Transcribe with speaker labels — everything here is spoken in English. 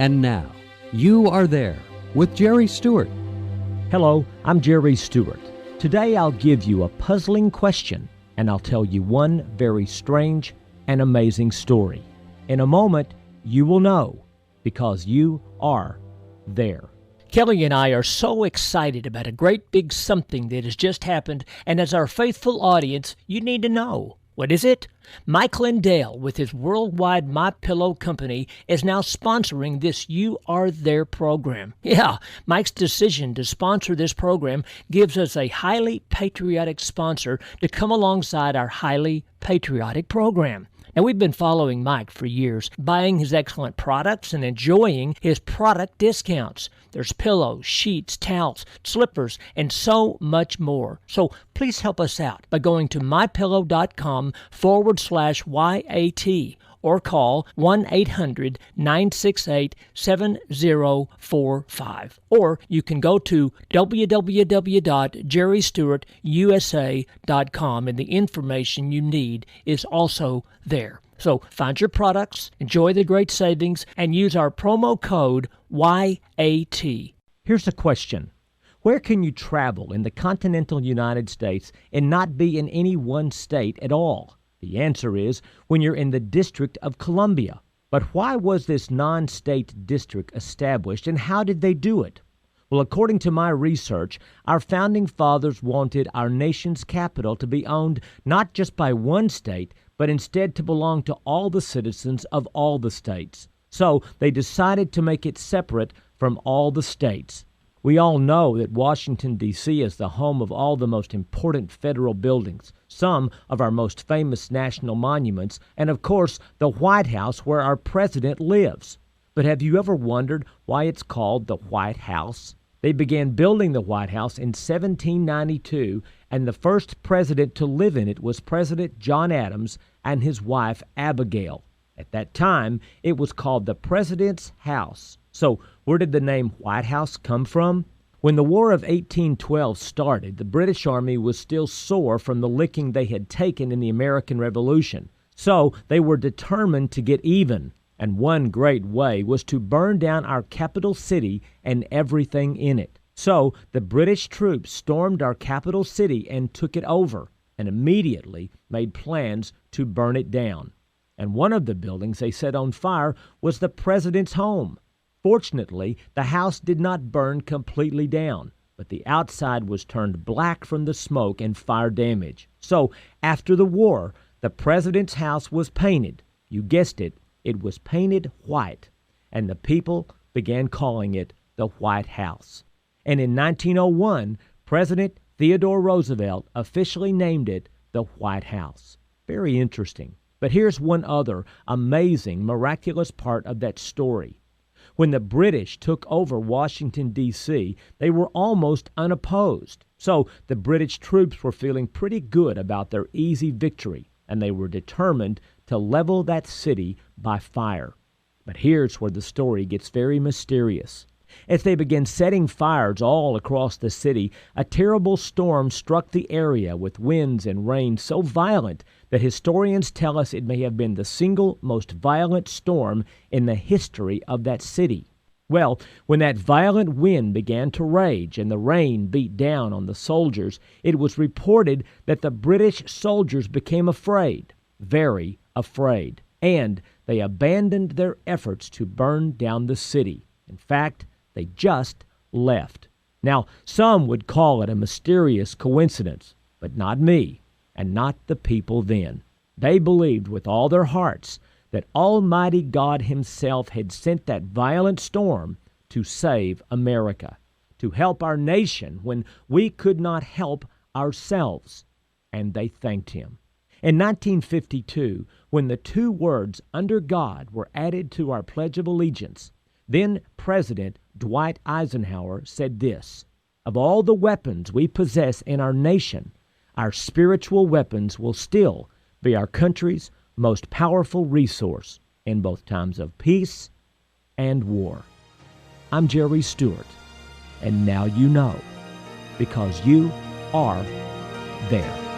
Speaker 1: And now, You Are There with Jerry Stewart.
Speaker 2: Hello, I'm Jerry Stewart. Today I'll give you a puzzling question, and I'll tell you one very strange and amazing story. In a moment, you will know, because you are there.
Speaker 3: Kelly and I are so excited about a great big something that has just happened, and as our faithful audience, you need to know. What is it? Mike Lindell, with his worldwide MyPillow company, is now sponsoring this You Are There program. Yeah, Mike's decision to sponsor this program gives us a highly patriotic sponsor to come alongside our highly patriotic program. Now, we've been following Mike for years, buying his excellent products and enjoying his product discounts. There's pillows, sheets, towels, slippers, and so much more. So please help us out by going to mypillow.com/YAT or call 1-800-968-7045. Or you can go to www.jerrystewartusa.com, and the information you need is also there. So find your products, enjoy the great savings, and use our promo code YAT.
Speaker 2: Here's a question. Where can you travel in the continental United States and not be in any one state at all? The answer is when you're in the District of Columbia. But why was this non-state district established, and how did they do it? Well, according to my research, our founding fathers wanted our nation's capital to be owned not just by one state, but instead to belong to all the citizens of all the states. So they decided to make it separate from all the states. We all know that Washington, D.C. is the home of all the most important federal buildings, some of our most famous national monuments, and of course, the White House where our president lives. But have you ever wondered why it's called the White House? They began building the White House in 1792, and the first president to live in it was President John Adams and his wife Abigail. At that time, it was called the President's House. So, where did the name White House come from? When the War of 1812 started, the British Army was still sore from the licking they had taken in the American Revolution. So, they were determined to get even. And one great way was to burn down our capital city and everything in it. So, the British troops stormed our capital city and took it over, and immediately made plans to burn it down. And one of the buildings they set on fire was the president's home. Fortunately, the house did not burn completely down, but the outside was turned black from the smoke and fire damage. So, after the war, the president's house was painted. You guessed it, it was painted white, and the people began calling it the White House. And in 1901, President Theodore Roosevelt officially named it the White House. Very interesting. But here's one other amazing, miraculous part of that story. When the British took over Washington, D.C., they were almost unopposed. So the British troops were feeling pretty good about their easy victory, and they were determined to level that city by fire. But here's where the story gets very mysterious. As they began setting fires all across the city, a terrible storm struck the area with winds and rain so violent that historians tell us it may have been the single most violent storm in the history of that city. Well, when that violent wind began to rage and the rain beat down on the soldiers, it was reported that the British soldiers became afraid, very afraid, and they abandoned their efforts to burn down the city. In fact, they just left. Now, some would call it a mysterious coincidence, but not me, and not the people then. They believed with all their hearts that Almighty God Himself had sent that violent storm to save America, to help our nation when we could not help ourselves. And they thanked Him. In 1952, when the two words "under God" were added to our Pledge of Allegiance, then President Dwight Eisenhower said this: "Of all the weapons we possess in our nation, our spiritual weapons will still be our country's most powerful resource in both times of peace and war." I'm Jerry Stewart, and now you know, because you are there.